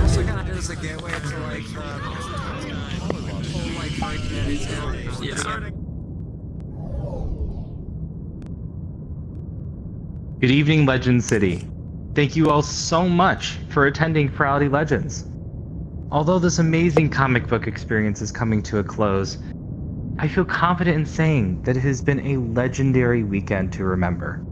Also kind of is a gateway to like the whole like furry community too. Yeah. Good evening, Legend City. Thank you all so much for attending Furality Legends. Although this amazing comic book experience is coming to a close, I feel confident in saying that it has been a legendary weekend to remember.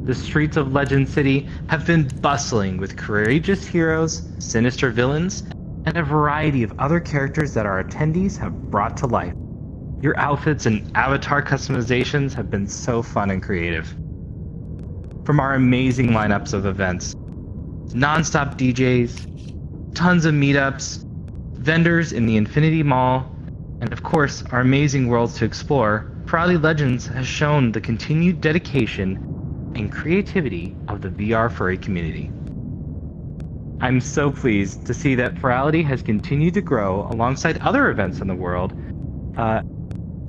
The streets of Legend City have been bustling with courageous heroes, sinister villains, and a variety of other characters that our attendees have brought to life. Your outfits and avatar customizations have been so fun and creative. From our amazing lineups of events, non-stop DJs, tons of meetups, vendors in the Infinity Mall, and of course, our amazing worlds to explore, Furality Legends has shown the continued dedication and creativity of the VR furry community. I'm so pleased to see that Furality has continued to grow alongside other events in the world,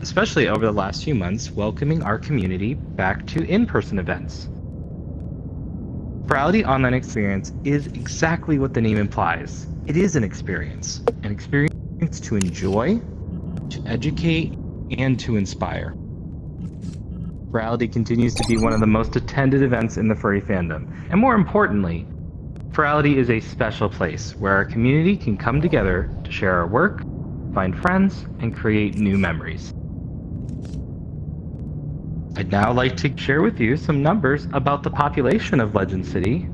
especially over the last few months, welcoming our community back to in-person events. Furality Online Experience is exactly what the name implies. It is an experience to enjoy, to educate, and to inspire. Furality continues to be one of the most attended events in the furry fandom, and more importantly, Furality is a special place where our community can come together to share our work, find friends, and create new memories. I'd now like to share with you some numbers about the population of Legend City,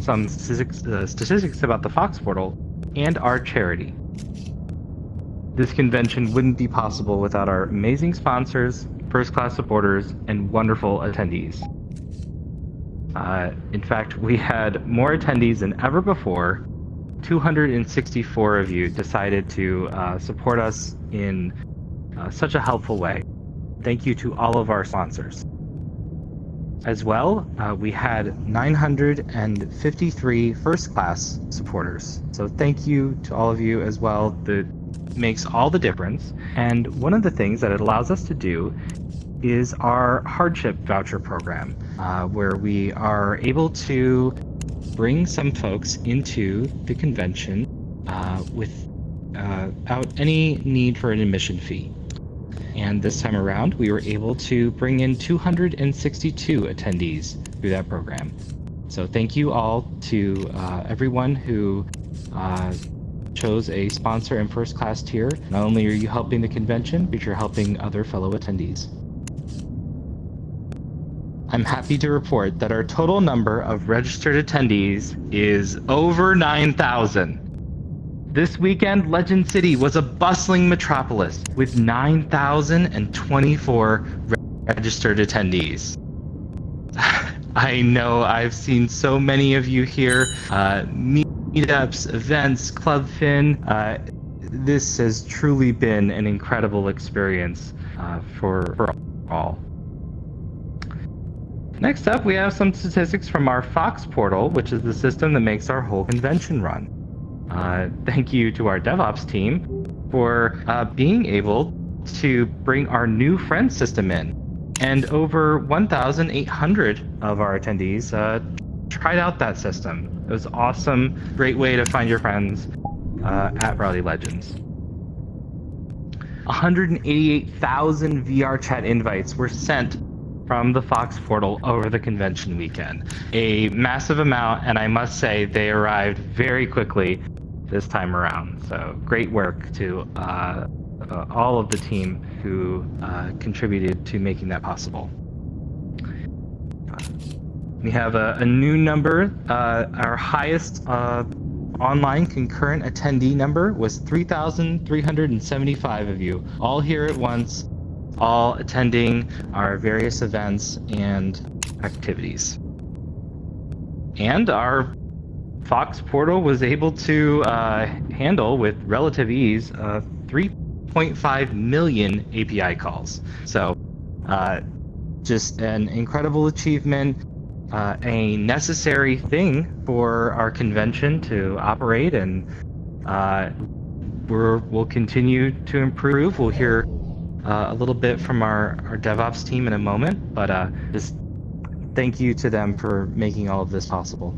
some statistics about the Fox Portal, and our charity. This convention wouldn't be possible without our amazing sponsors, first-class supporters, and wonderful attendees. In fact, we had more attendees than ever before. 264 of you decided to support us in such a helpful way. Thank you to all of our sponsors. As well, we had 953 first-class supporters. So thank you to all of you as well. That makes all the difference. And one of the things that it allows us to do is our Hardship Voucher program, where we are able to bring some folks into the convention without any need for an admission fee. And this time around, we were able to bring in 262 attendees through that program. So thank you all to everyone who chose a sponsor and first class tier. Not only are you helping the convention, but you're helping other fellow attendees. I'm happy to report that our total number of registered attendees is over 9,000. This weekend, Legend City was a bustling metropolis with 9,024 registered attendees. I know I've seen so many of you here, meetups, events, Club Fin. This has truly been an incredible experience for all. Next up, we have some statistics from our Fox Portal, which is the system that makes our whole convention run. Thank you to our DevOps team for being able to bring our new friend system in. And over 1,800 of our attendees tried out that system. It was awesome, great way to find your friends at Furality Legends. 188,000 VR chat invites were sent from the Fox Portal over the convention weekend. A massive amount, and I must say they arrived very quickly this time around. So great work to all of the team who contributed to making that possible. We have a new number. Our highest online concurrent attendee number was 3,375 of you, all here at once, all attending our various events and activities. And our Fox Portal was able to handle with relative ease 3.5 million API calls. So just an incredible achievement, a necessary thing for our convention to operate, and we'll continue to improve. We'll hear a little bit from our DevOps team in a moment, but just thank you to them for making all of this possible.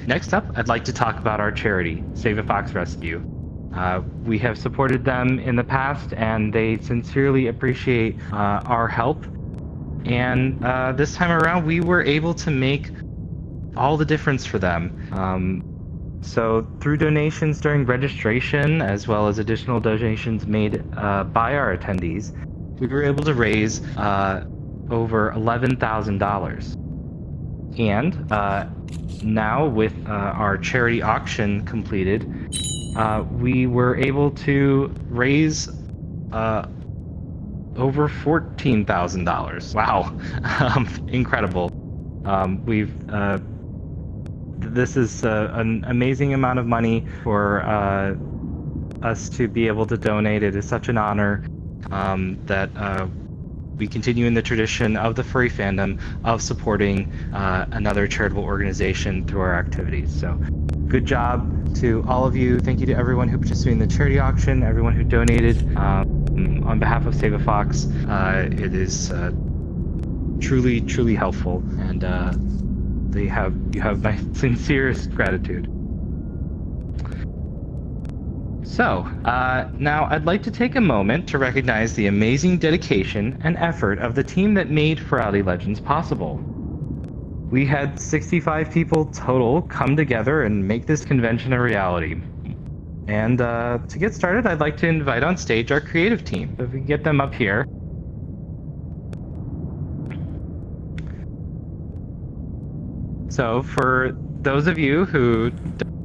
Next up, I'd like to talk about our charity, Save a Fox Rescue. We have supported them in the past, and they sincerely appreciate our help. And this time around, we were able to make all the difference for them. So through donations during registration, as well as additional donations made by our attendees, we were able to raise over $11,000. And now with our charity auction completed, we were able to raise over $14,000. Wow, incredible. This is an amazing amount of money for us to be able to donate. It is such an honor that we continue in the tradition of the furry fandom of supporting another charitable organization through our activities. So good job to all of you. Thank you to everyone who participated in the charity auction, everyone who donated. On behalf of Save a Fox, it is truly, truly helpful, and you have my sincerest gratitude. So, now I'd like to take a moment to recognize the amazing dedication and effort of the team that made Furality Legends possible. We had 65 people total come together and make this convention a reality. And to get started, I'd like to invite on stage our creative team. If we can get them up here. So for those of you who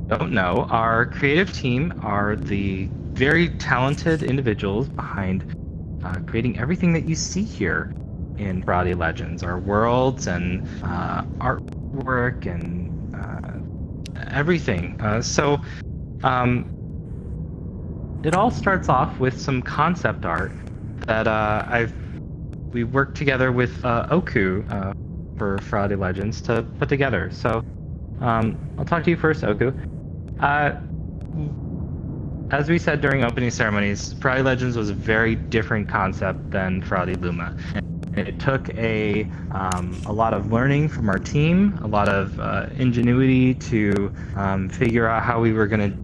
don't know, our creative team are the very talented individuals behind creating everything that you see here in Furality Legends, our worlds and artwork and everything. It all starts off with some concept art that we worked together with Oku for Furality Legends to put together. So I'll talk to you first, Oku. As we said during opening ceremonies, Furality Legends was a very different concept than Furality Luma. It took a lot of learning from our team, a lot of ingenuity to figure out how we were going to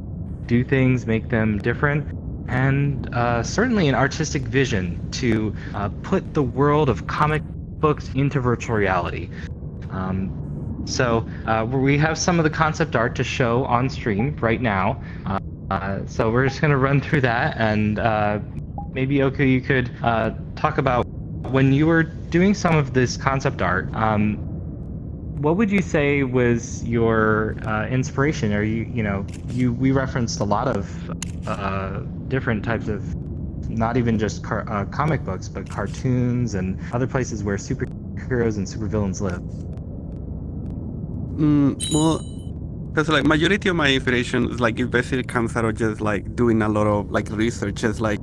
do things, make them different, and certainly an artistic vision to put the world of comic books into virtual reality. So we have some of the concept art to show on stream right now. So we're just going to run through that, and maybe Oku, you could talk about when you were doing some of this concept art. What would you say was your inspiration? Or we referenced a lot of different types of, not even just comic books, but cartoons and other places where superheroes and supervillains live. Well, because like majority of my inspiration is like it basically comes out of just like doing a lot of like research, just like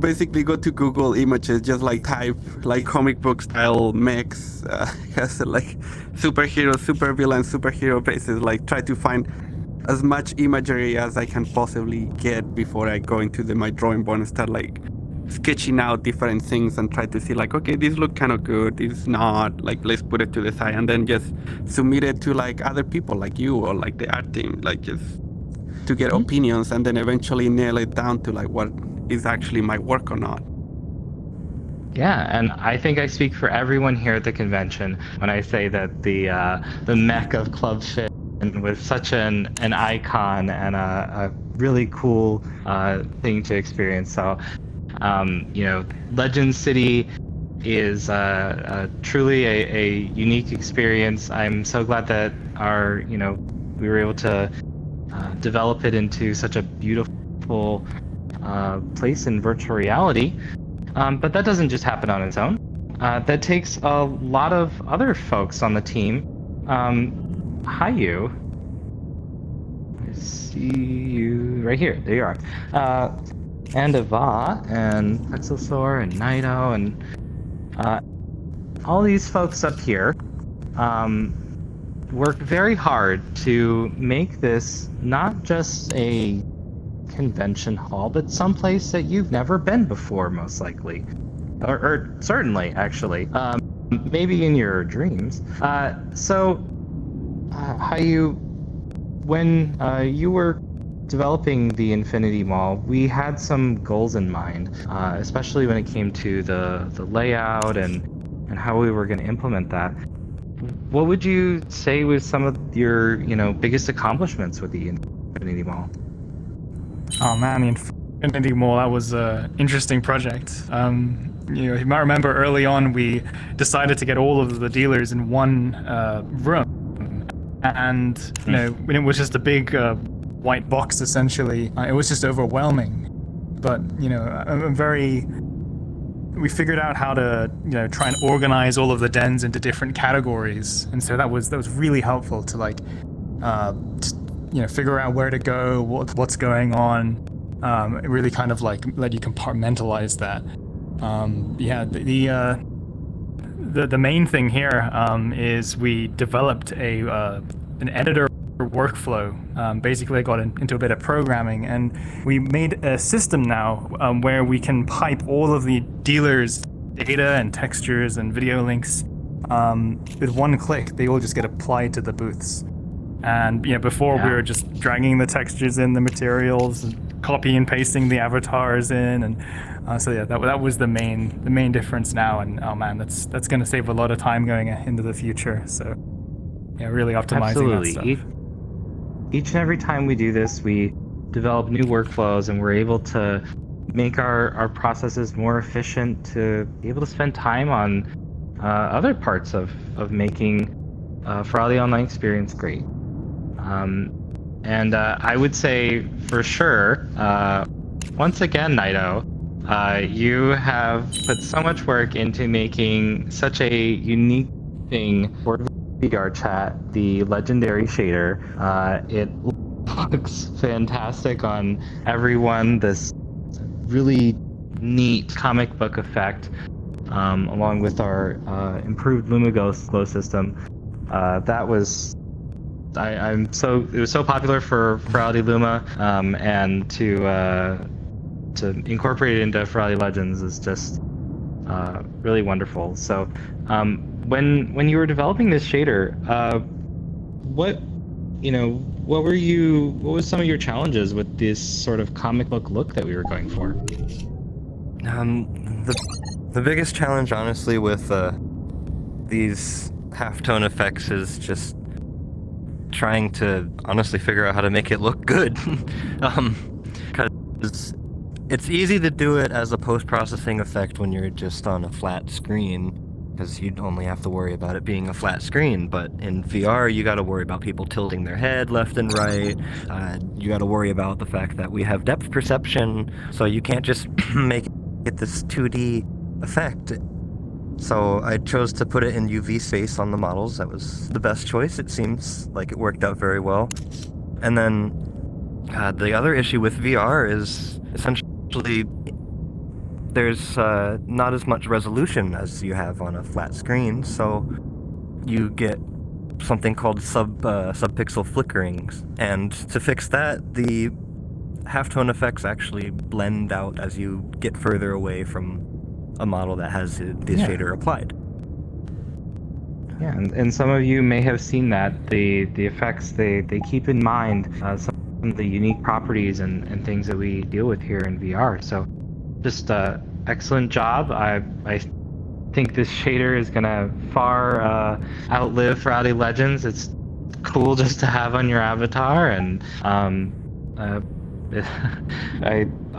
basically go to Google Images, just like type like comic book style mix, has like superhero, supervillain, superhero bases, like try to find as much imagery as I can possibly get before I go into my drawing board and start like sketching out different things and try to see like, okay, this look kind of good, this not, like let's put it to the side, and then just submit it to like other people like you or like the art team, like just to get opinions, and then eventually nail it down to like what is actually my work or not. Yeah, and I think I speak for everyone here at the convention when I say that the mech of Club Fit was such an icon and a really cool thing to experience. So, Legend City is truly a unique experience. I'm so glad that we were able to develop it into such a beautiful place in virtual reality. But that doesn't just happen on its own. That takes a lot of other folks on the team. Hi, you. I see you right here. There you are. And Ava and Pexelsaur and Nido and all these folks up here worked very hard to make this not just a convention hall, but someplace that you've never been before, most likely, or certainly, actually. maybe in your dreams. When you were developing the Infinity Mall, we had some goals in mind, especially when it came to the layout and how we were going to implement that. What would you say was some of your, biggest accomplishments with the Infinity Mall? Oh man, the Infinity Mall, that was an interesting project. You might remember early on we decided to get all of the dealers in one room, and it was just a big white box essentially. It was just overwhelming, but we figured out how to try and organize all of the dens into different categories, and so that was really helpful to figure out where to go, what's going on. It really kind of let you compartmentalize that. The main thing here is we developed an editor workflow. Basically, I got into a bit of programming, and we made a system now where we can pipe all of the dealers' data and textures and video links with one click. They all just get applied to the booths. And before we were just dragging the textures in the materials, and copy and pasting the avatars in, and that was the main difference now. And oh man, that's going to save a lot of time going into the future. So really optimizing that stuff. Each and every time we do this, we develop new workflows, and we're able to make our processes more efficient to be able to spend time on other parts of making Furality Online experience great. I would say for sure, once again, Naito, you have put so much work into making such a unique thing for VR chat, the legendary shader. It looks fantastic on everyone. This really neat comic book effect, along with our improved Lumiglow glow system. It was so popular for Furality Luma, and to incorporate it into Furality Legends is just really wonderful. So when you were developing this shader, what was some of your challenges with this sort of comic book look that we were going for? The biggest challenge, honestly, with these halftone effects is just trying to honestly figure out how to make it look good. Because it's easy to do it as a post-processing effect when you're just on a flat screen, because you'd only have to worry about it being a flat screen. But in VR, you got to worry about people tilting their head left and right. You got to worry about the fact that we have depth perception, so you can't just make it this 2D effect. So I chose to put it in UV space on the models. That was the best choice. It seems like it worked out very well. And then the other issue with VR is essentially there's not as much resolution as you have on a flat screen, so you get something called subpixel flickering. And to fix that, the halftone effects actually blend out as you get further away from a model that has the shader applied. Yeah, and some of you may have seen that the effects they keep in mind some of the unique properties and things that we deal with here in VR. So just excellent job. I think this shader is gonna far outlive Furality Legends. It's cool just to have on your avatar, and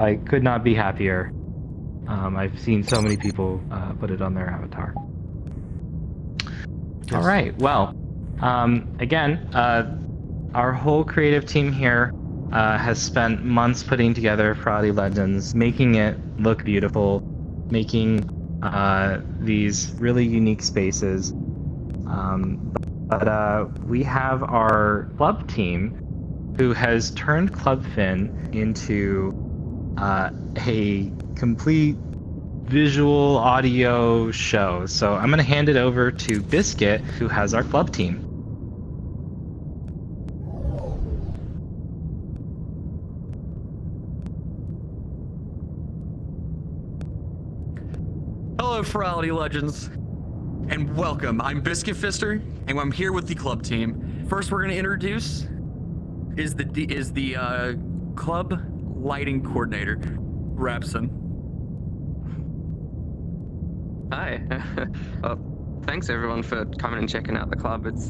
I could not be happier. I've seen so many people put it on their avatar. Yes. All right. Well, again, our whole creative team here has spent months putting together Furality Legends, making it look beautiful, making these really unique spaces. But we have our club team who has turned Clubfin into a complete visual audio show. So I'm going to hand it over to Biscuit, who has our club team. Hello, Furality Legends. and welcome. I'm Biscuit Fister, and I'm here with the club team. First, we're going to introduce is the club lighting coordinator, Rapson. Hi. Thanks everyone for coming and checking out the club. It's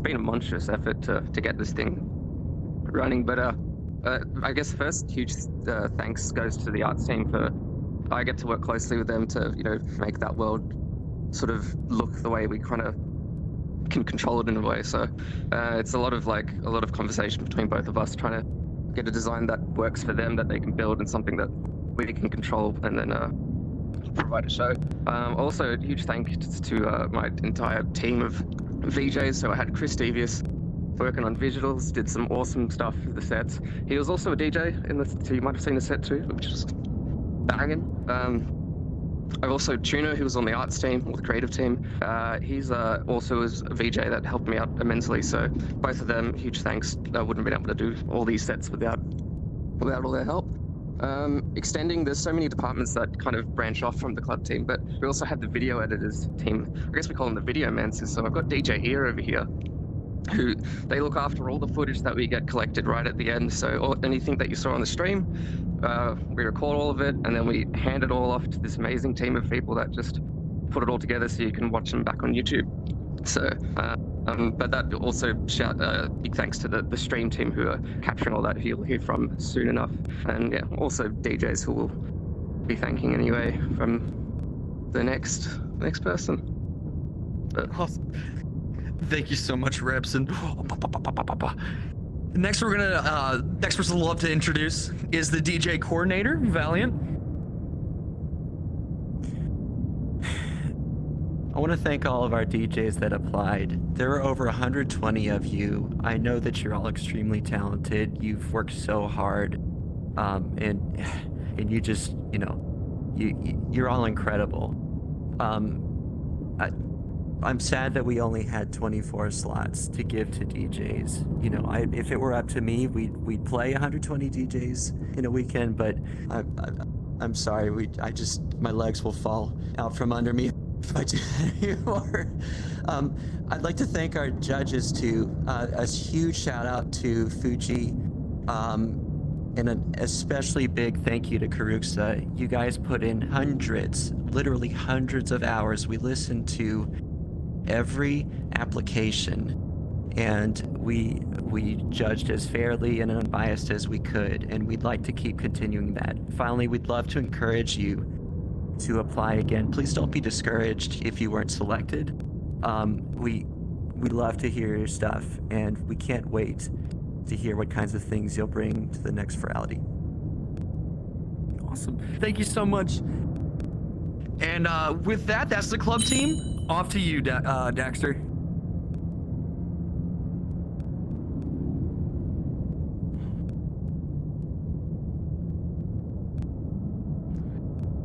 been a monstrous effort to get this thing running, but I guess first huge thanks goes to the arts team for I get to work closely with them to make that world sort of look the way we kind of can control it in a way. So it's a lot of conversation between both of us trying to get a design that works for them, that they can build, and something that we can control, and then provide a show. Also, a huge thanks to my entire team of VJs. So I had Chris Devious working on visuals, did some awesome stuff with the sets. He was also a DJ in the, so you might have seen the set too, which was banging. I've also Tuno, who was on the arts team or the creative team. He's also was a VJ that helped me out immensely. So both of them, huge thanks. I wouldn't have been able to do all these sets without all their help. Extending, there's so many departments that kind of branch off from the club team, but we also have the video editors team. I guess we call them the video mancers. So I've got DJ Ear over here, who they look after all the footage that we get collected right at the end. So anything that you saw on the stream, we record all of it, and then we hand it all off to this amazing team of people that just put it all together so you can watch them back on YouTube. So, but that also big thanks to the stream team who are capturing all that, who you'll hear from soon enough. And yeah, also DJs who will be thanking anyway from the next person. But, Awesome. Thank you so much, Rapson. Next, next person I'd love to introduce is the DJ coordinator, Valiant. I want to thank all of our DJs that applied. There are over 120 of you. I know that you're all extremely talented. You've worked so hard, and you just, you're all incredible. I'm sad that we only had 24 slots to give to DJs. If it were up to me, we'd play 120 DJs in a weekend. But I'm sorry. My legs will fall out from under me if I do that anymore. I'd like to thank our judges too. A huge shout out to Fuji, and an especially big thank you to Karuksa. You guys put in literally hundreds of hours. We listened to every application, and we judged as fairly and unbiased as we could, and we'd like to keep continuing that. Finally, we'd love to encourage you to apply again. Please don't be discouraged if you weren't selected. We love to hear your stuff, and we can't wait to hear what kinds of things you'll bring to the next Furality. Awesome. Thank you so much. And with that, that's the club team. Off to you, Daxter.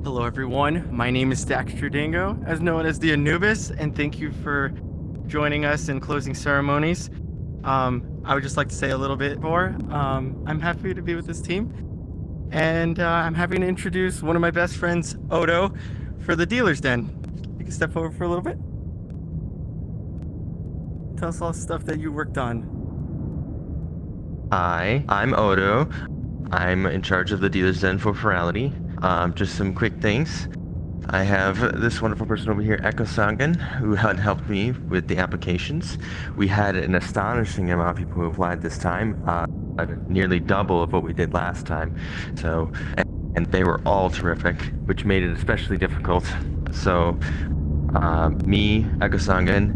Hello everyone, my name is Daxter Dingo, as known as the Anubis, and thank you for joining us in closing ceremonies. I would just like to say a little bit more. I'm happy to be with this team, and I'm happy to introduce one of my best friends, Odo, for the Dealer's Den. You can step over for a little bit. Tell us all the stuff that you worked on. Hi, I'm Odo. I'm in charge of the Dealer's Den for Furality. Just some quick things. I have this wonderful person over here, Echo Sangan, who had helped me with the applications. We had an astonishing amount of people who applied this time, nearly double of what we did last time. So, and they were all terrific, which made it especially difficult. So, me, Echo Sangan,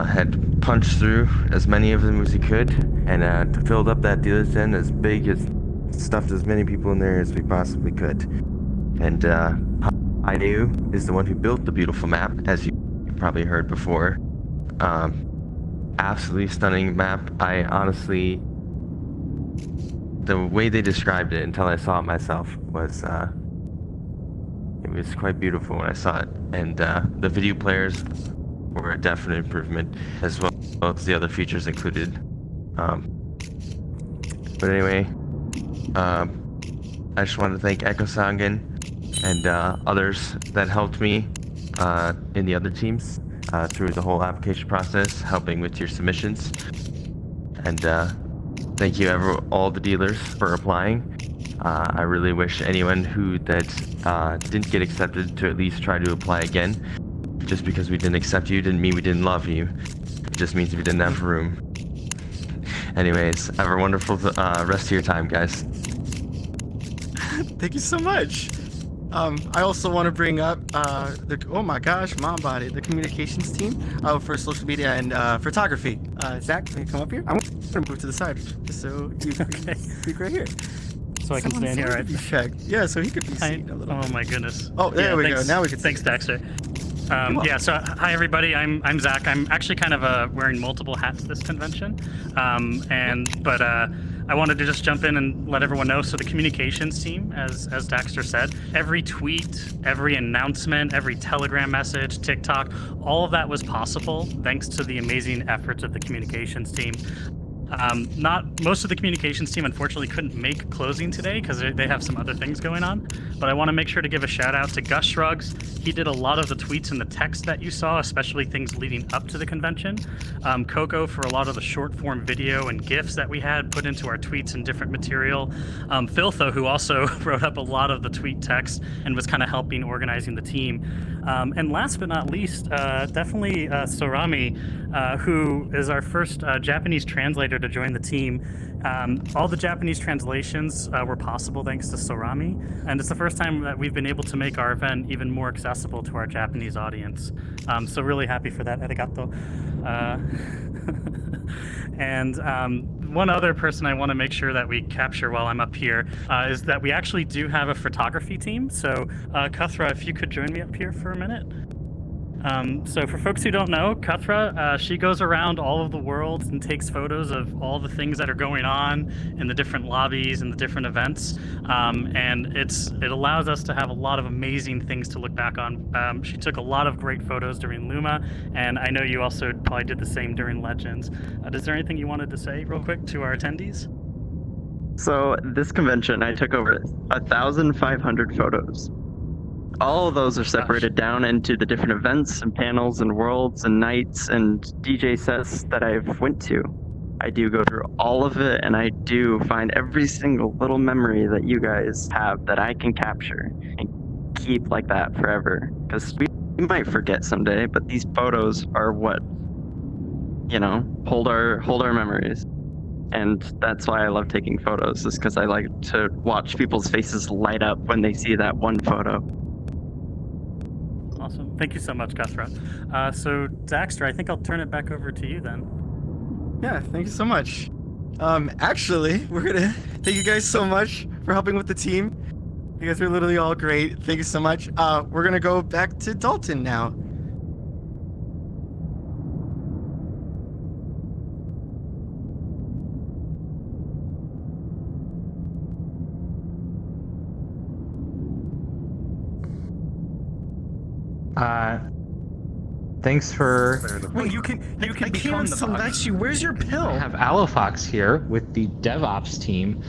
had punched through as many of them as he could, and filled up that Dealer's Den as big, as stuffed as many people in there as we possibly could. And Haidu is the one who built the beautiful map, as you probably heard before. Absolutely stunning map. I honestly, the way they described it until I saw it myself was, it was quite beautiful when I saw it. And the video players were a definite improvement, as well as the other features included. But anyway, I just wanted to thank Echo Sangan and others that helped me in the other teams. through the whole application process, helping with your submissions. And thank you all the dealers for applying. I really wish anyone that didn't get accepted to at least try to apply again. Just because we didn't accept you didn't mean we didn't love you. It just means we didn't have room. Anyways, have a wonderful rest of your time, guys. Thank you so much. I also want to bring up oh my gosh, mom body, the communications team for social media and photography. Zach, can you come up here? I'm gonna move to the side just so you can speak right here. So I can stand here, right? Check. Yeah, so he could be seen a little. Oh my goodness. Oh, there we go. Now we can. Thanks, Dexter. Yeah, so hi everybody, I'm Zach. I'm actually kind of wearing multiple hats this convention, but I wanted to just jump in and let everyone know. So the communications team, as Daxter said, every tweet, every announcement, every Telegram message, TikTok, all of that was possible thanks to the amazing efforts of the communications team. Most of the communications team unfortunately couldn't make closing today because they have some other things going on, but I want to make sure to give a shout out to Gus Shrugs. He did a lot of the tweets and the text that you saw, especially things leading up to the convention. Coco for a lot of the short form video and GIFs that we had put into our tweets and different material. Philtho, who also wrote up a lot of the tweet text and was kind of helping organizing the team. And last but not least, definitely Sorami, who is our first Japanese translator to join the team. All the Japanese translations were possible thanks to Sorami, and it's the first time that we've been able to make our event even more accessible to our Japanese audience. So really happy for that, arigato. And one other person I want to make sure that we capture while I'm up here is that we actually do have a photography team. So Kuthra, if you could join me up here for a minute. So for folks who don't know, Kuthra, she goes around all of the world and takes photos of all the things that are going on in the different lobbies and the different events. And it allows us to have a lot of amazing things to look back on. She took a lot of great photos during Luma, and I know you also probably did the same during Legends. Is there anything you wanted to say real quick to our attendees? So this convention, I took over 1,500 photos. All of those are separated down into the different events and panels and worlds and nights and DJ sets that I've went to. I do go through all of it, and I do find every single little memory that you guys have that I can capture and keep like that forever. Because we might forget someday, but these photos are what, hold our memories. And that's why I love taking photos, is because I like to watch people's faces light up when they see that one photo. Awesome. Thank you so much, Kuthra. So Daxter, I think I'll turn it back over to you then. Yeah, thank you so much. Actually, we're gonna thank you guys so much for helping with the team. You guys are literally all great. Thank you so much. We're gonna go back to Dalton now. Thanks for... Well, you can become the select you. Where's your pill? I have Alofox here with the DevOps team.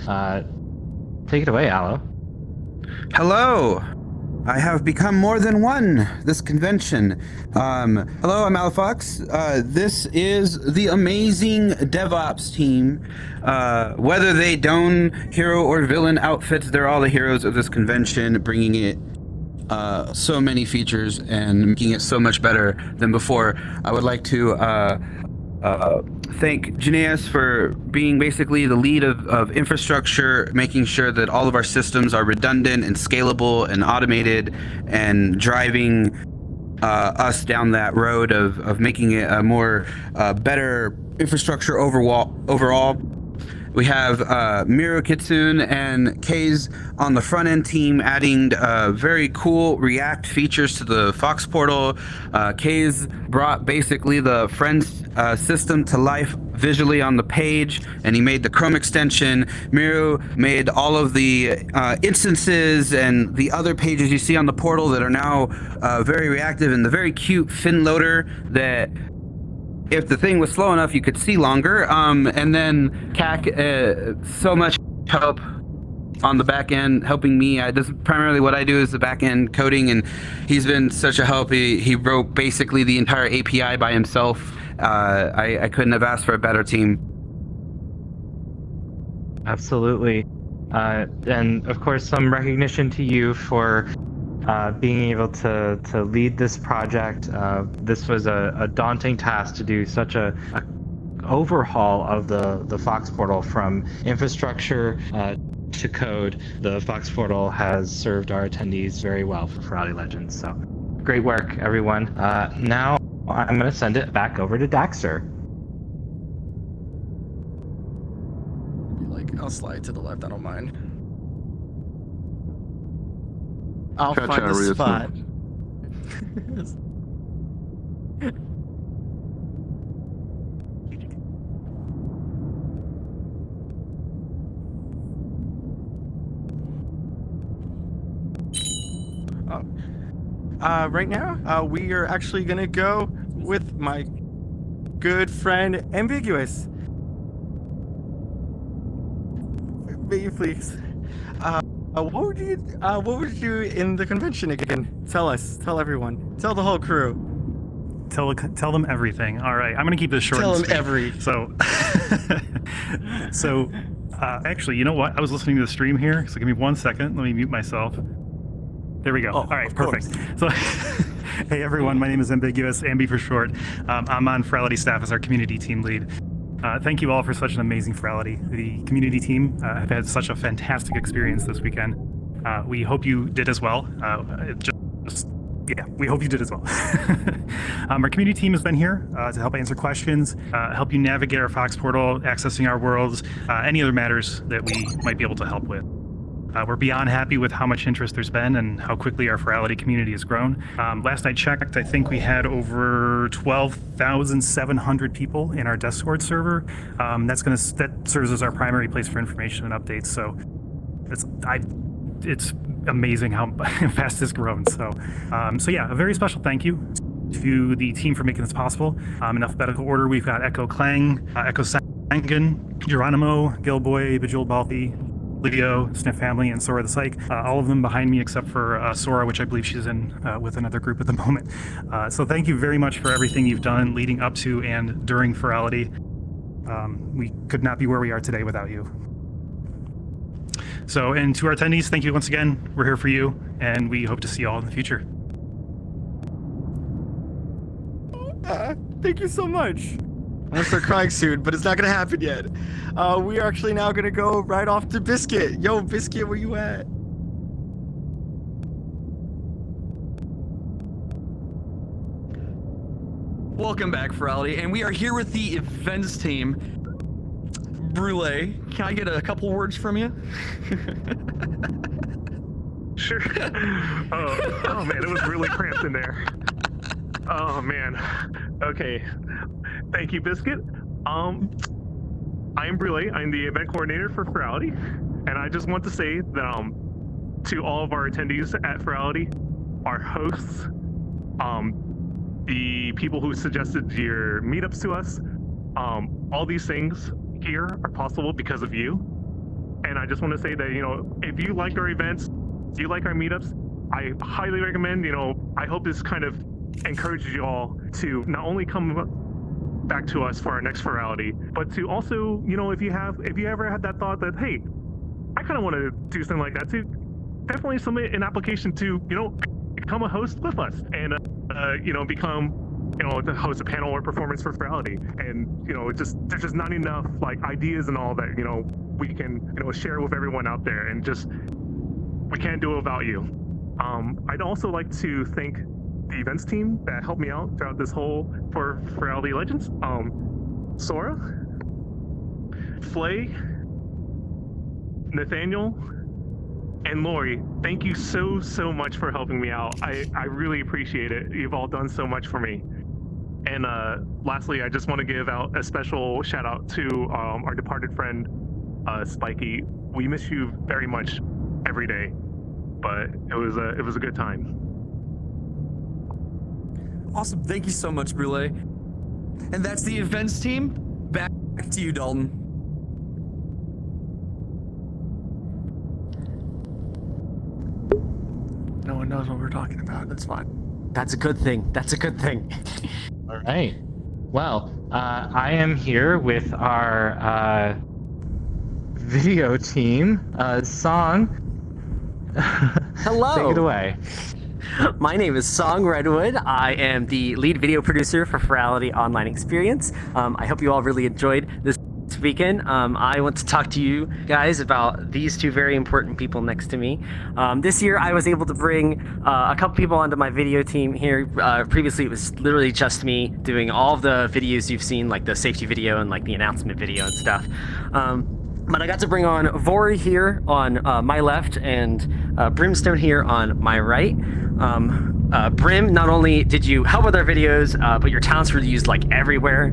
Take it away, Alo. Hello. I have become more than one this convention. Hello, I'm Alofox. This is the amazing DevOps team. Whether they don hero or villain outfits, they're all the heroes of this convention, bringing it so many features and making it so much better than before. I would like to thank Janaeus for being basically the lead of infrastructure, making sure that all of our systems are redundant and scalable and automated, and driving us down that road of making it a more better infrastructure overall. We have Miro Kitsune and Kaze on the front end team, adding very cool React features to the Fox portal. Kaze brought basically the Friends system to life visually on the page, and he made the Chrome extension. Miro made all of the instances and the other pages you see on the portal that are now very reactive, and the very cute fin loader that, if the thing was slow enough, you could see longer. And then CAC, so much help on the back end helping me. This is primarily what I do is the back end coding, and he's been such a help. He wrote basically the entire API by himself. I couldn't have asked for a better team. Absolutely. And of course, some recognition to you for being able to lead this project. This was a daunting task to do such a overhaul of the Fox portal from infrastructure to code. The Fox portal has served our attendees very well for Furality Legends. So great work, everyone. Now I'm going to send it back over to Daxter. I'll slide to the left. I don't mind. I'll Gotcha, find the really spot. Right now, we are actually gonna go with my good friend Ambiguous. May please. What would you in the convention again? Tell us. Tell everyone. Tell the whole crew. Tell them everything. All right, I'm gonna keep this short. Tell and them sweet. So, actually, you know what? I was listening to the stream here, so give me 1 second. Let me mute myself. There we go. All right, perfect. So, hey everyone, my name is Ambiguous, Ambi for short. I'm on Furality staff as our community team lead. Thank you all for such an amazing Furality. The community team have had such a fantastic experience this weekend. We hope you did as well. We hope you did as well. Our community team has been here to help answer questions, help you navigate our Fox portal, accessing our worlds, any other matters that we might be able to help with. We're beyond happy with how much interest there's been and how quickly our Furality community has grown. Last I checked, I think we had over 12,700 people in our Discord server. That serves as our primary place for information and updates. So it's amazing how fast it's grown. So yeah, a very special thank you to the team for making this possible. In alphabetical order, we've got Echo Clang, Echo Sangan, Geronimo, Gilboy, Bejeweled Balthy, Leo, Sniff Family, and Sora the Psych. All of them behind me except for Sora, which I believe she's in with another group at the moment. So thank you very much for everything you've done leading up to and during Furality. We could not be where we are today without you. So, and to our attendees, thank you once again. We're here for you, and we hope to see you all in the future. Thank you so much. I'm gonna start crying soon, but it's not gonna happen yet. We are actually now gonna go right off to Biscuit. Yo, Biscuit, where you at? Welcome back, Furality, and we are here with the events team. Brule, can I get a couple words from you? Sure. Oh man, it was really cramped in there. Oh man. Okay. Thank you, Biscuit. I am Brule. I'm the event coordinator for Furality, and I just want to say that to all of our attendees at Furality, our hosts, the people who suggested your meetups to us, all these things here are possible because of you. And I just want to say that, if you like our events, if you like our meetups, I highly recommend, I hope this kind of encourages you all to not only come back to us for our next Furality, but to also, if you ever had that thought that, hey, I kind of want to do something like that too, definitely submit an application to, become a host with us and, become, to host a panel or performance for Furality. And, there's just not enough like ideas and all that, we can, share with everyone out there, and just, we can't do it without you. I'd also like to thank the events team that helped me out throughout this whole for Furality Legends. Sora, Flay, Nathaniel, and Lori, thank you so much for helping me out. I really appreciate it. You've all done so much for me. And lastly, I just want to give out a special shout out to our departed friend, Spiky. We miss you very much every day, but it was a good time. Awesome. Thank you so much, Brule. And that's the events team. Back to you, Dalton. knows what we're talking about. That's fine. That's a good thing. That's a good thing. All right. Well, I am here with our video team. Song. Hello. Take it away. My name is Song Redwood. I am the lead video producer for Furality Online Experience. I hope you all really enjoyed this weekend. I want to talk to you guys about these two very important people next to me. This year I was able to bring a couple people onto my video team here. Previously it was literally just me doing all of the videos you've seen, like the safety video and like the announcement video and stuff. But I got to bring on Voucher here on my left and Brimstone here on my right. Brim, not only did you help with our videos, but your talents were used like everywhere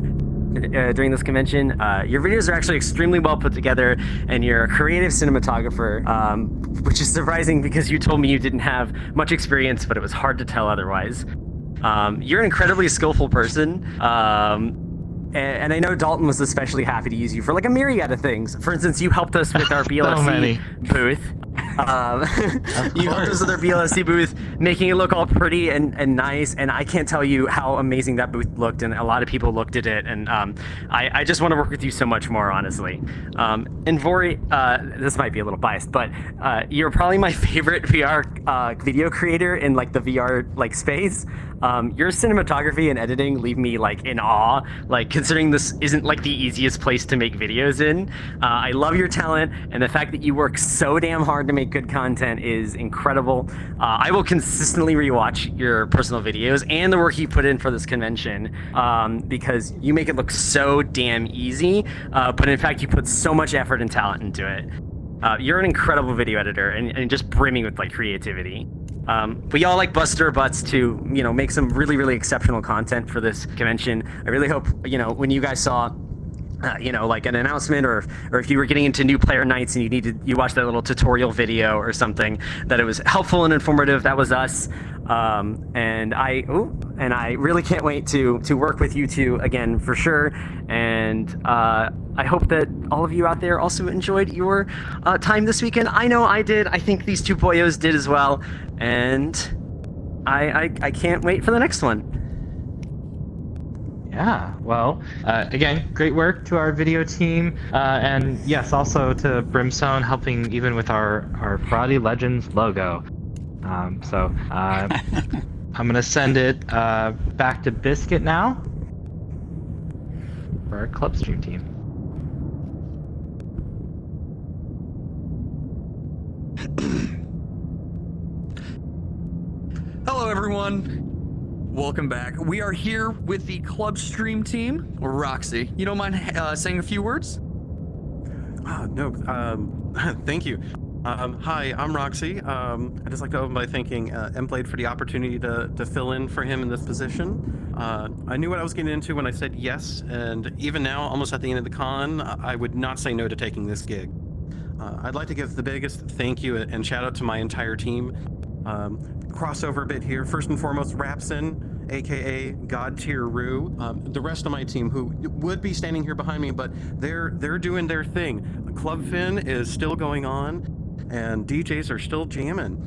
during this convention. Your videos are actually extremely well put together, and you're a creative cinematographer, which is surprising because you told me you didn't have much experience, but it was hard to tell otherwise. You're an incredibly skillful person. And I know Dalton was especially happy to use you for like a myriad of things. For instance, you helped us with our BLFC booth. You helped us with our BLFC booth, making it look all pretty and nice. And I can't tell you how amazing that booth looked. And a lot of people looked at it. And I just want to work with you so much more, honestly. And Vori, this might be a little biased, but you're probably my favorite VR video creator in like the VR like space. Your cinematography and editing leave me like in awe, like considering this isn't like the easiest place to make videos in. I love your talent, and the fact that you work so damn hard to make good content is incredible. I will consistently rewatch your personal videos and the work you put in for this convention, because you make it look so damn easy, but in fact you put so much effort and talent into it. You're an incredible video editor and just brimming with like creativity. But y'all like busted our butts to, make some really, really exceptional content for this convention. I really hope, when you guys saw, like an announcement or if you were getting into new player nights and you watched that little tutorial video or something, that it was helpful and informative. That was us. And I really can't wait to work with you two again for sure. And I hope that all of you out there also enjoyed your time this weekend. I know I did. I think these two boyos did as well. And I can't wait for the next one. Yeah, well, again, great work to our video team, and yes, also to Brimstone helping even with our Furality Legends logo. I'm gonna send it back to Biscuit now for our club stream team. Hello, everyone. Welcome back. We are here with the club stream team. Roxy, you don't mind saying a few words? No, thank you. Hi, I'm Roxy. I'd just like to open by thanking Mblade for the opportunity to fill in for him in this position. I knew what I was getting into when I said yes, and even now, almost at the end of the con, I would not say no to taking this gig. I'd like to give the biggest thank you and shout out to my entire team. Crossover bit here. First and foremost, Rapson, aka God Tier Rue. The rest of my team, who would be standing here behind me, but they're doing their thing. Club Fin is still going on, and DJs are still jamming.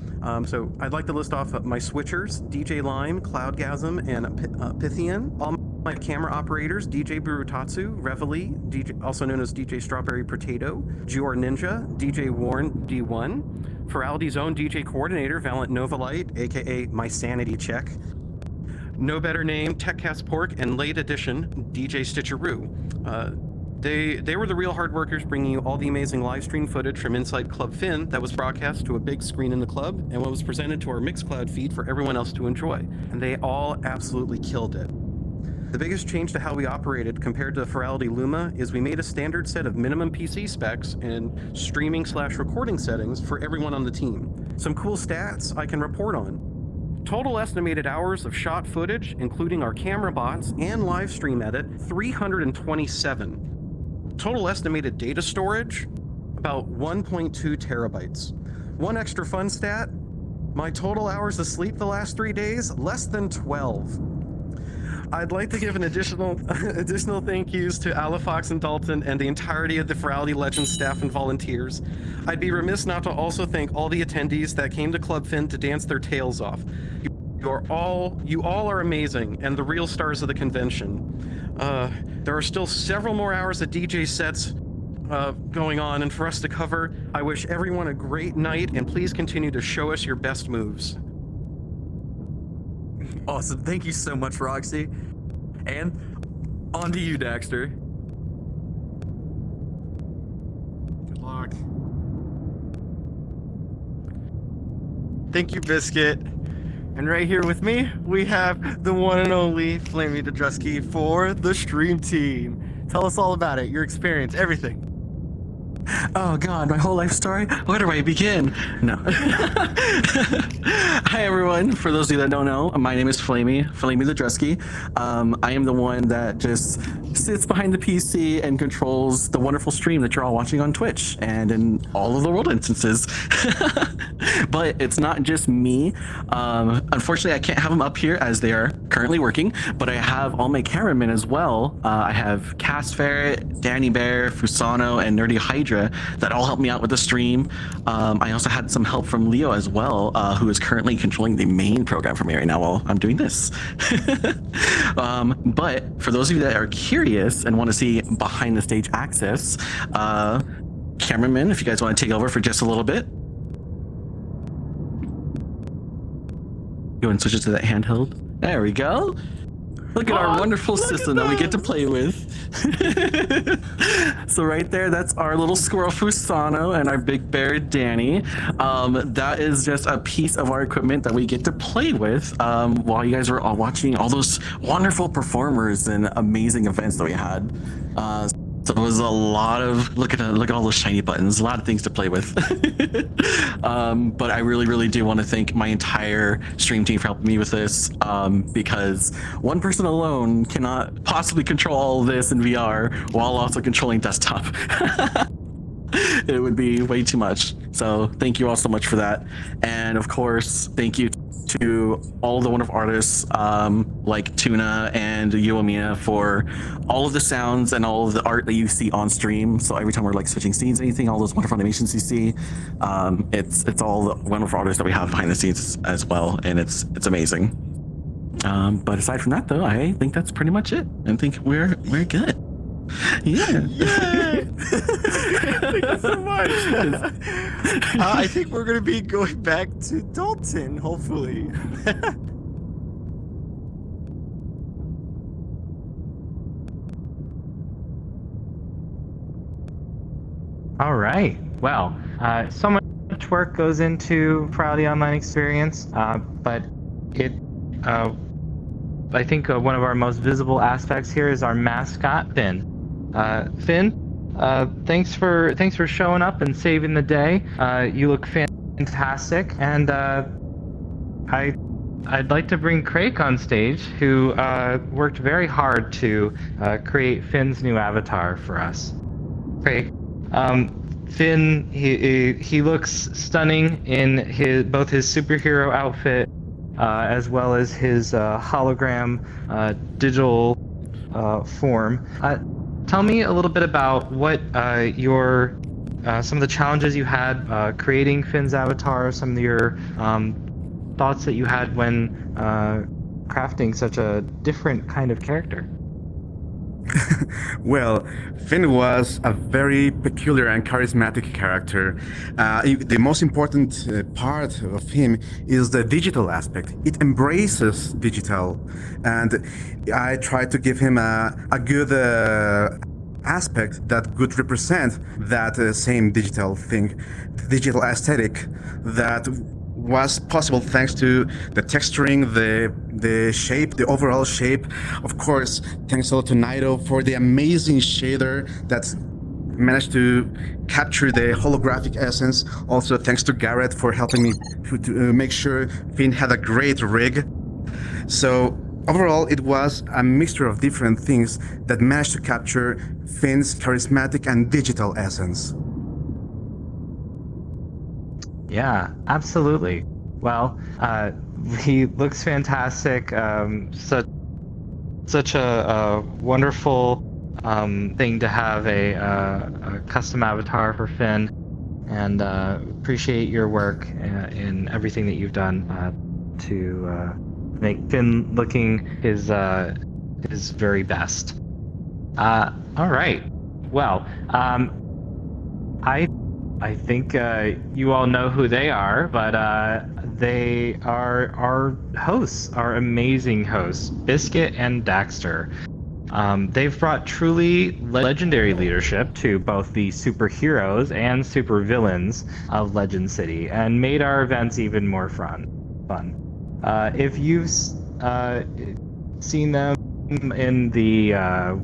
So I'd like to list off my switchers: DJ Lime, Cloudgasm, and Pythian. All my camera operators: DJ Burutatsu, Reveille, DJ, also known as DJ Strawberry Potato, Jor Ninja, DJ Warren D1. Furality's own DJ coordinator, Valiant Novalite, aka My Sanity Check. No better name, TechCast Pork, and late edition, DJ Stitcheroo. They were the real hard workers, bringing you all the amazing live stream footage from inside Club Fin that was broadcast to a big screen in the club, and what was presented to our Mixcloud feed for everyone else to enjoy. And they all absolutely killed it. The biggest change to how we operated compared to Furality Luma is we made a standard set of minimum PC specs and streaming/recording settings for everyone on the team. Some cool stats I can report on. Total estimated hours of shot footage, including our camera bots and live stream edit, 327. Total estimated data storage, about 1.2 terabytes. One extra fun stat, my total hours of sleep the last 3 days, less than 12. I'd like to give an additional thank yous to Alafox and Dalton and the entirety of the Furality Legends staff and volunteers. I'd be remiss not to also thank all the attendees that came to Club Fin to dance their tails off. You all are amazing and the real stars of the convention. There are still several more hours of DJ sets going on and for us to cover. I wish everyone a great night and please continue to show us your best moves. Awesome. Thank you so much, Roxy. And on to you, Daxter. Good luck. Thank you, Biscuit. And right here with me, we have the one and only Flamey Dudrusky for the stream team. Tell us all about it, your experience, everything. Oh God, my whole life story? Where do I begin? No. Hi everyone, for those of you that don't know, my name is Flamey Dudrusky. I am the one that just sits behind the PC and controls the wonderful stream that you're all watching on Twitch and in all of the world instances. But it's not just me. Unfortunately, I can't have them up here as they are currently working, but I have all my cameramen as well. I have Cass Ferret, Danny Bear, Fusano, and Nerdy Hydra that all helped me out with the stream. I also had some help from Leo as well, who is currently controlling the main program for me right now while I'm doing this. But for those of you that are curious and want to see behind the stage access, cameraman, if you guys want to take over for just a little bit. Go and switch it to that handheld. There we go. Look at our wonderful system that we get to play with. So right there, that's our little squirrel Fusano and our big bear Danny. That is just a piece of our equipment that we get to play with while you guys are all watching all those wonderful performers and amazing events that we had. So it was a lot of look at all those shiny buttons, a lot of things to play with. But I really do want to thank my entire stream team for helping me with this, because one person alone cannot possibly control all of this in VR while also controlling desktop. It would be way too much. So thank you all so much for that. And of course, thank you to all the wonderful artists like Tuna and Yoamina for all of the sounds and all of the art that you see on stream. So every time we're like switching scenes, anything, all those wonderful animations you see, it's all the wonderful artists that we have behind the scenes as well, and it's amazing. But aside from that, though, I think that's pretty much it. I think we're good. Yeah. Thank you so much. I think we're going to be going back to Dalton, hopefully. All right. Well, so much work goes into Furality Online Experience, but I think one of our most visible aspects here is our mascot, Finn. Finn, thanks for showing up and saving the day. You look fantastic, and I'd like to bring Crake on stage, who worked very hard to create Finn's new avatar for us. Crake, Finn, he looks stunning in both his superhero outfit as well as his hologram digital form. Tell me a little bit about what some of the challenges you had creating Finn's avatar, some of your thoughts that you had when crafting such a different kind of character. Well, Finn was a very peculiar and charismatic character. The most important part of him is the digital aspect. It embraces digital, and I tried to give him a good aspect that could represent that same digital thing, digital aesthetic that was possible thanks to the texturing, the shape, the overall shape. Of course, thanks a lot to Naito for the amazing shader that managed to capture the holographic essence. Also, thanks to Garrett for helping me to make sure Finn had a great rig. So overall, it was a mixture of different things that managed to capture Finn's charismatic and digital essence. Yeah, absolutely. Well, he looks fantastic. Such such a wonderful thing to have a custom avatar for Finn, and appreciate your work in everything that you've done to make Finn looking his very best. All right. Well, I think you all know who they are, but they are our hosts, our amazing hosts, Biscuit and Daxter. They've brought truly legendary leadership to both the superheroes and supervillains of Legend City, and made our events even more fun. If you've seen them in the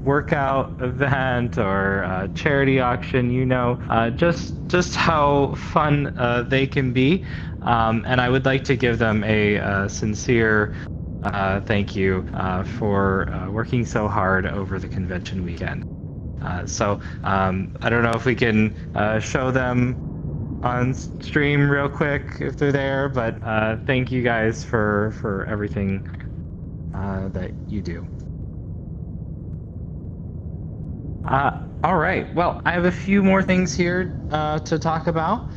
workout event or charity auction, you know just how fun they can be, and I would like to give them a sincere thank you for working so hard over the convention weekend. So I don't know if we can show them on stream real quick if they're there, but thank you guys for everything that you do. All right. Well, I have a few more things here to talk about.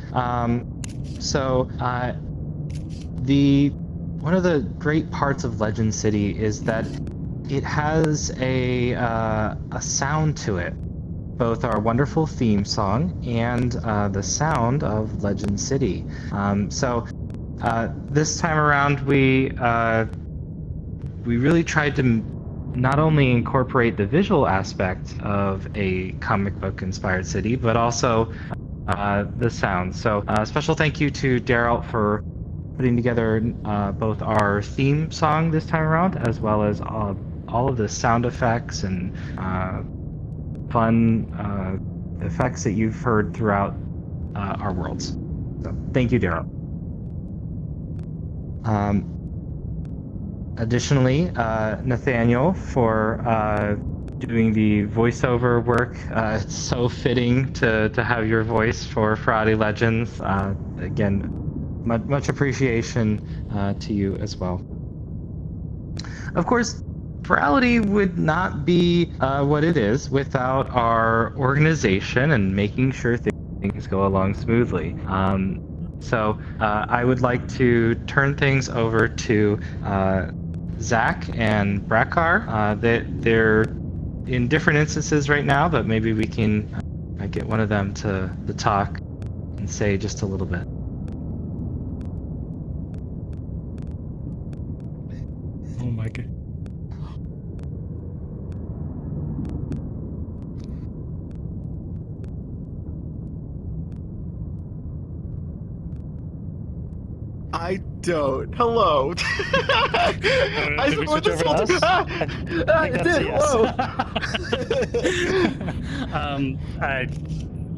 One of the great parts of Legend City is that it has a sound to it, both our wonderful theme song and the sound of Legend City. This time around, we really tried to not only incorporate the visual aspect of a comic book inspired city, but also the sound. So special thank you to Daryl for putting together both our theme song this time around, as well as all of the sound effects and fun effects that you've heard throughout our worlds. So thank you, Daryl. Additionally, Nathaniel for doing the voiceover work. It's so fitting to have your voice for Furality Legends. Again, much appreciation to you as well. Of course, Furality would not be what it is without our organization and making sure things go along smoothly. So I would like to turn things over to Zach and Brakar. They're in different instances right now, but maybe we can get one of them to talk and say just a little bit. Oh my god. I don't. Hello. I Did we switch over to us? I think that's a yes.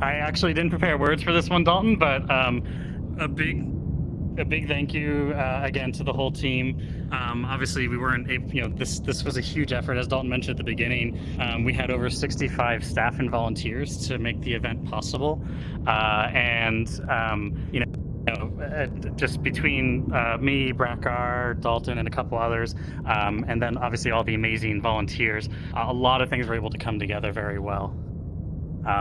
I actually didn't prepare words for this one, Dalton, but a big thank you again to the whole team. Obviously, we weren't able, this was a huge effort, as Dalton mentioned at the beginning. We had over 65 staff and volunteers to make the event possible, just between me, Brakar, Dalton, and a couple others, and then obviously all the amazing volunteers, a lot of things were able to come together very well.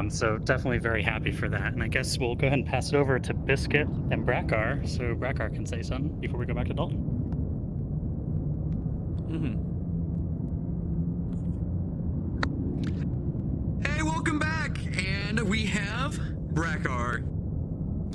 So definitely very happy for that. And I guess we'll go ahead and pass it over to Biscuit and Brakar, so Brakar can say something before we go back to Dalton. Hey, welcome back, and we have Brakar.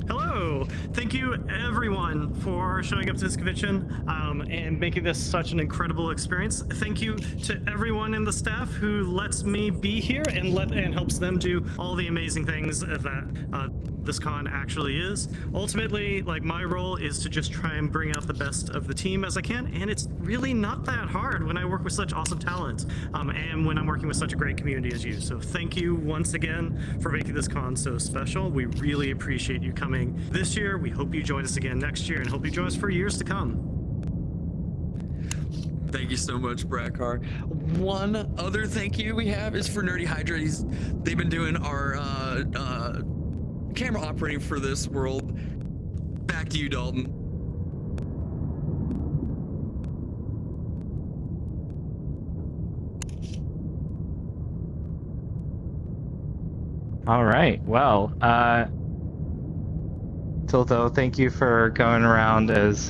Hello! Thank you everyone for showing up to this convention and making this such an incredible experience. Thank you to everyone in the staff who lets me be here and helps them do all the amazing things that this con actually is. Ultimately, my role is to just try and bring out the best of the team as I can, and it's really not that hard when I work with such awesome talent and when I'm working with such a great community as you. So thank you once again for making this con so special. We really appreciate you coming this year. We hope you join us again next year and hope you join us for years to come. Thank you so much, Brakar. One other thank you we have is for Nerdy Hydra. They've been doing our camera operating for this world. Back to you, Dalton. All right. Well, Tilto, thank you for going around as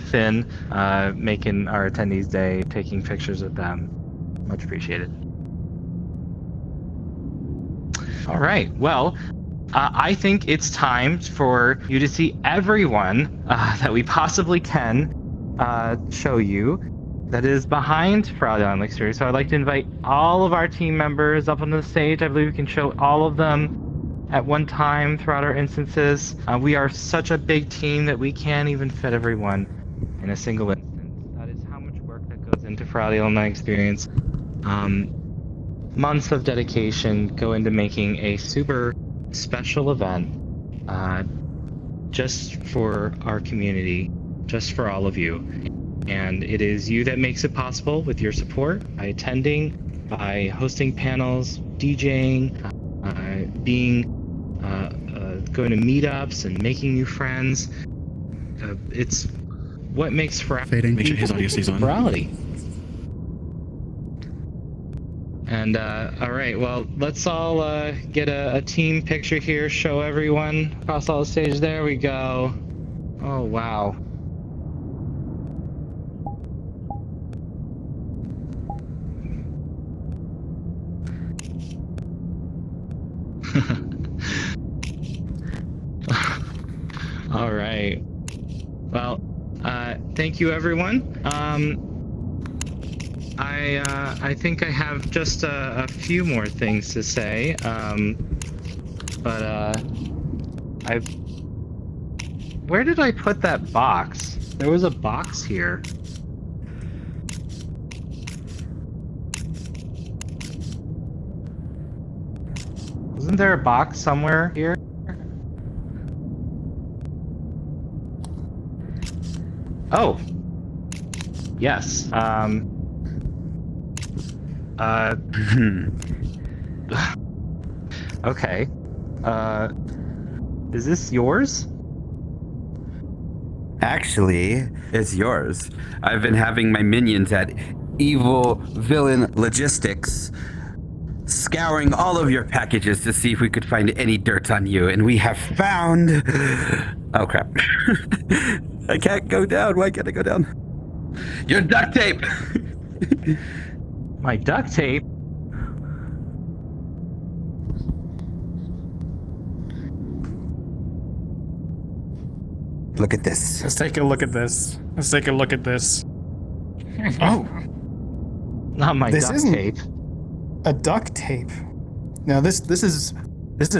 Finn, making our attendees' day, taking pictures with them. Much appreciated. All right. Well, I think it's time for you to see everyone that we possibly can show you that is behind Furality Online Experience. So I'd like to invite all of our team members up on the stage. I believe we can show all of them at one time throughout our instances. We are such a big team that we can't even fit everyone in a single instance. That is how much work that goes into Furality Online Experience. Months of dedication go into making a super special event just for our community, just for all of you. And it is you that makes it possible with your support, by attending, by hosting panels, DJing, going to meetups and making new friends. It's what makes Furality. Make sure his audio stays on. Furality. And all right, well, let's all get a team picture here. Show everyone across all the stages. There we go. Oh wow. All right. Well, thank you, everyone. I think I have just a few more things to say, where did I put that box? There was a box here. Wasn't there a box somewhere here? Oh. Yes. Okay. Is this yours? Actually, it's yours. I've been having my minions at Evil Villain Logistics scouring all of your packages to see if we could find any dirt on you, and we have found... Oh, crap. I can't go down. Why can't I go down? Your duct tape! My duct tape? Look at this. Let's take a look at this. Let's take a look at this. Oh. Not my This duct isn't tape. a duct tape. Now this is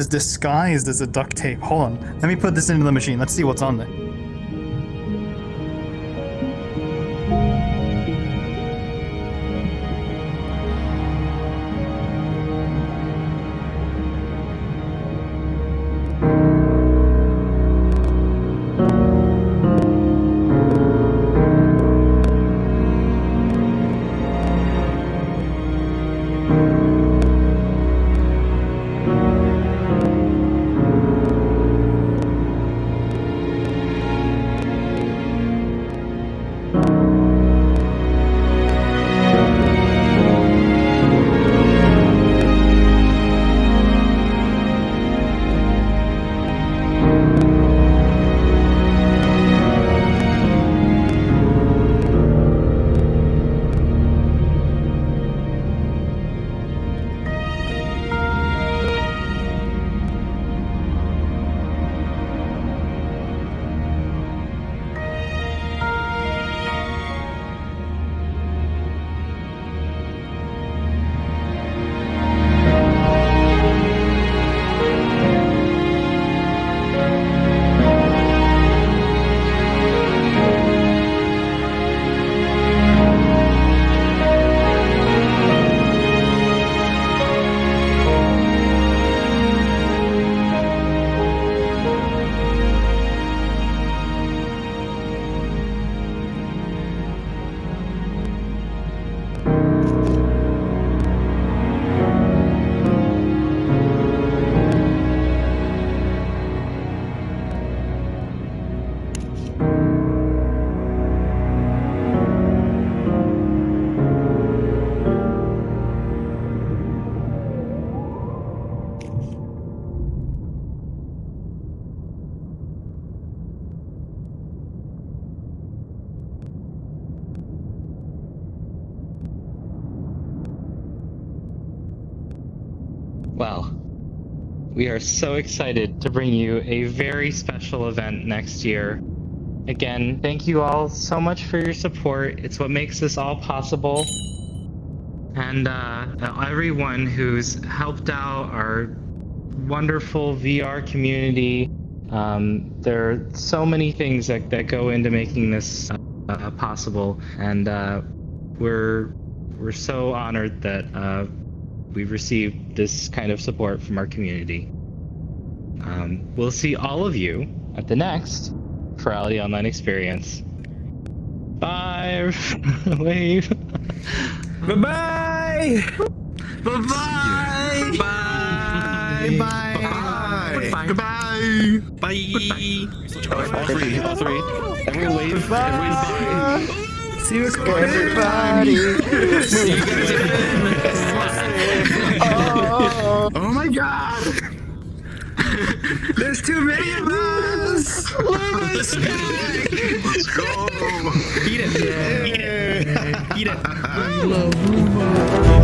disguised as a duct tape. Hold on. Let me put this into the machine. Let's see what's on there. Well, we are so excited to bring you a very special event next year. Again, thank you all so much for your support. It's what makes this all possible. And everyone who's helped out our wonderful VR community. There are so many things that go into making this possible, and we're so honored that we've received this kind of support from our community. We'll see all of you at the next Furality Online experience. Bye. Wave. Bye-bye! Bye-bye! Bye! Bye! Bye! Goodbye! Bye! All three. Everyone wave. Everyone bye. See you Everybody. See you guys again! Oh my god! There's too many of us! Let's go! Eat it! Yeah. Eat it! Eat it! I love Rhubarb!